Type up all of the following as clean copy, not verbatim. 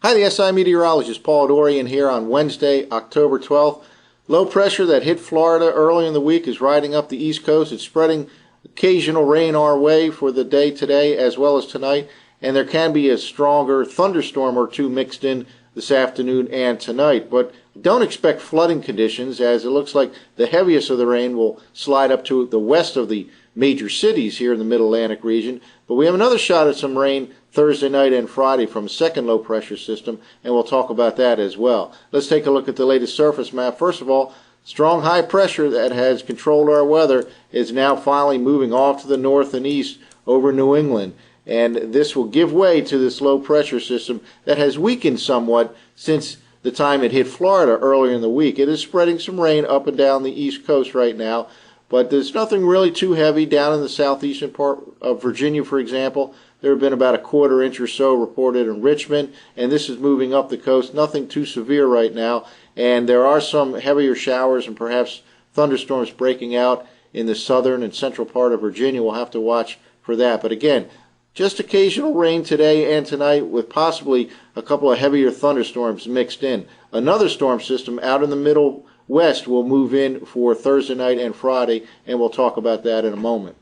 Hi, the SI meteorologist Paul Dorian here on Wednesday, October 12th. Low pressure that hit Florida early in the week is riding up the East Coast. It's spreading occasional rain our way for the day today as well as tonight, and there can be a stronger thunderstorm or two mixed in this afternoon and tonight. But don't expect flooding conditions, as it looks like the heaviest of the rain will slide up to the west of the major cities here in the Mid-Atlantic region. But we have another shot at some rain Thursday night and Friday from a second low pressure system, and we'll talk about that as well. Let's take a look at the latest surface map. First of all, strong high pressure that has controlled our weather is now finally moving off to the north and east over New England, and this will give way to this low pressure system that has weakened somewhat since the time it hit Florida earlier in the week. It is spreading some rain up and down the East Coast right now, but there's nothing really too heavy down in the southeastern part of Virginia, for example. There have been about a quarter inch or so reported in Richmond, and this is moving up the coast. Nothing too severe right now, and there are some heavier showers and perhaps thunderstorms breaking out in the southern and central part of Virginia. We'll have to watch for that. But again, just occasional rain today and tonight with possibly a couple of heavier thunderstorms mixed in. Another storm system out in the middle west will move in for Thursday night and Friday, and we'll talk about that in a moment.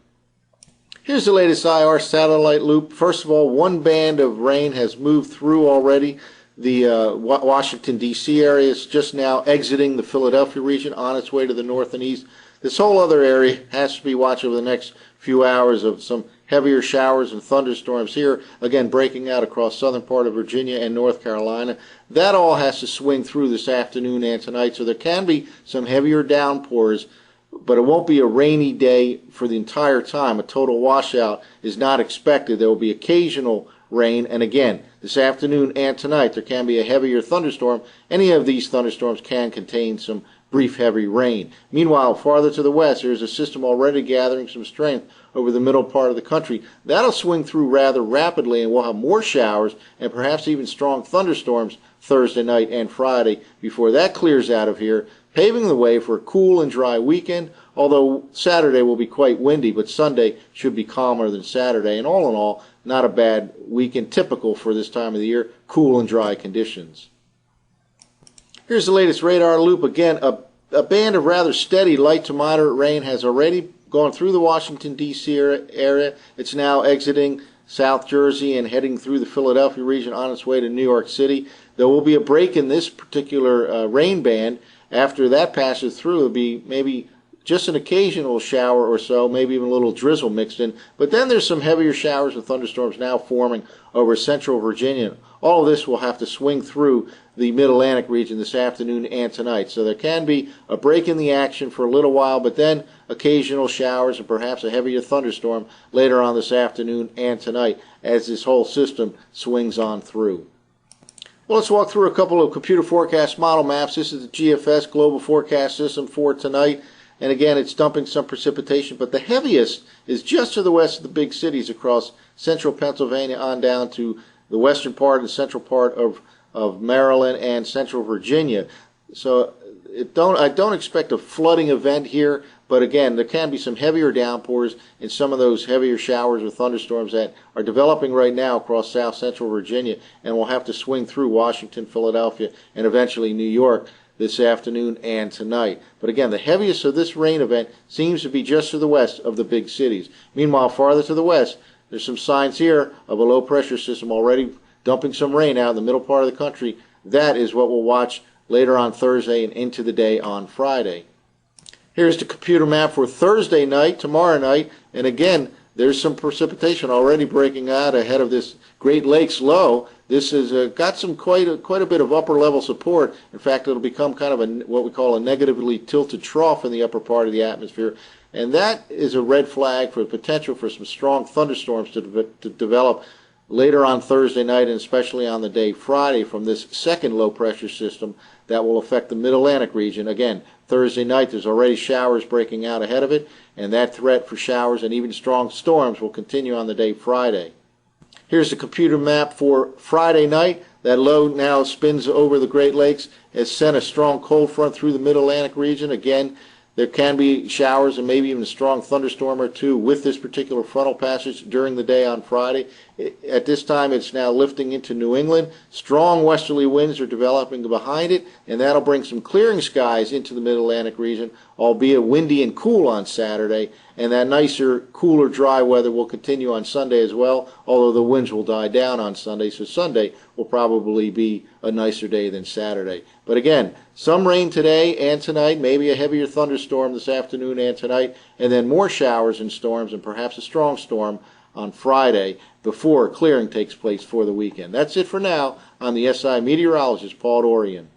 Here's the latest IR satellite loop. First of all, one band of rain has moved through already the Washington, D.C. area. It's just now exiting the Philadelphia region on its way to the north and east. This whole other area has to be watched over the next few hours of some heavier showers and thunderstorms here, again breaking out across southern part of Virginia and North Carolina. That all has to swing through this afternoon and tonight, so there can be some heavier downpours, but it won't be a rainy day for the entire time. A total washout is not expected. There will be occasional rain, and again, this afternoon and tonight there can be a heavier thunderstorm. Any of these thunderstorms can contain some brief heavy rain. Meanwhile, farther to the west, there's a system already gathering some strength over the middle part of the country. That'll swing through rather rapidly, and we'll have more showers and perhaps even strong thunderstorms Thursday night and Friday before that clears out of here, paving the way for a cool and dry weekend, although Saturday will be quite windy, but Sunday should be calmer than Saturday. And all in all, not a bad weekend, typical for this time of the year, cool and dry conditions. Here's the latest radar loop. Again, a band of rather steady light to moderate rain has already gone through the Washington, D.C. area. It's now exiting South Jersey and heading through the Philadelphia region on its way to New York City. There will be a break in this particular rain band. After that passes through, it'll be maybe just an occasional shower or so, maybe even a little drizzle mixed in. But then there's some heavier showers and thunderstorms now forming over central Virginia. All of this will have to swing through the Mid-Atlantic region this afternoon and tonight. So there can be a break in the action for a little while, but then occasional showers and perhaps a heavier thunderstorm later on this afternoon and tonight as this whole system swings on through. Well, let's walk through a couple of computer forecast model maps. This is the GFS Global Forecast System for tonight. And again, it's dumping some precipitation, but the heaviest is just to the west of the big cities across central Pennsylvania on down to the western part and central part of Maryland and central Virginia. So I don't expect a flooding event here, but again, there can be some heavier downpours in some of those heavier showers or thunderstorms that are developing right now across south central Virginia, and will have to swing through Washington, Philadelphia, and eventually New York this afternoon and tonight. But again, the heaviest of this rain event seems to be just to the west of the big cities. Meanwhile, farther to the west, there's some signs here of a low pressure system already dumping some rain out in the middle part of the country. That is what we'll watch later on Thursday and into the day on Friday. Here's the computer map for Thursday night, tomorrow night, and again, there's some precipitation already breaking out ahead of this Great Lakes low. This has got some quite a bit of upper level support. In fact, it'll become kind of what we call a negatively tilted trough in the upper part of the atmosphere, and that is a red flag for the potential for some strong thunderstorms to develop later on Thursday night, and especially on the day Friday, from this second low pressure system that will affect the Mid-Atlantic region. Again, Thursday night there's already showers breaking out ahead of it, and that threat for showers and even strong storms will continue on the day Friday. Here's the computer map for Friday night. That low now spins over the Great Lakes, has sent a strong cold front through the Mid-Atlantic region. Again, there can be showers and maybe even a strong thunderstorm or two with this particular frontal passage during the day on Friday. At this time, it's now lifting into New England. Strong westerly winds are developing behind it, and that'll bring some clearing skies into the mid-Atlantic region, albeit windy and cool on Saturday, and that nicer, cooler, dry weather will continue on Sunday as well, although the winds will die down on Sunday, so Sunday will probably be a nicer day than Saturday. But again, some rain today and tonight, maybe a heavier thunderstorm this afternoon and tonight, and then more showers and storms, and perhaps a strong storm on Friday before clearing takes place for the weekend. That's it for now. I'm the SI meteorologist, Paul Dorian.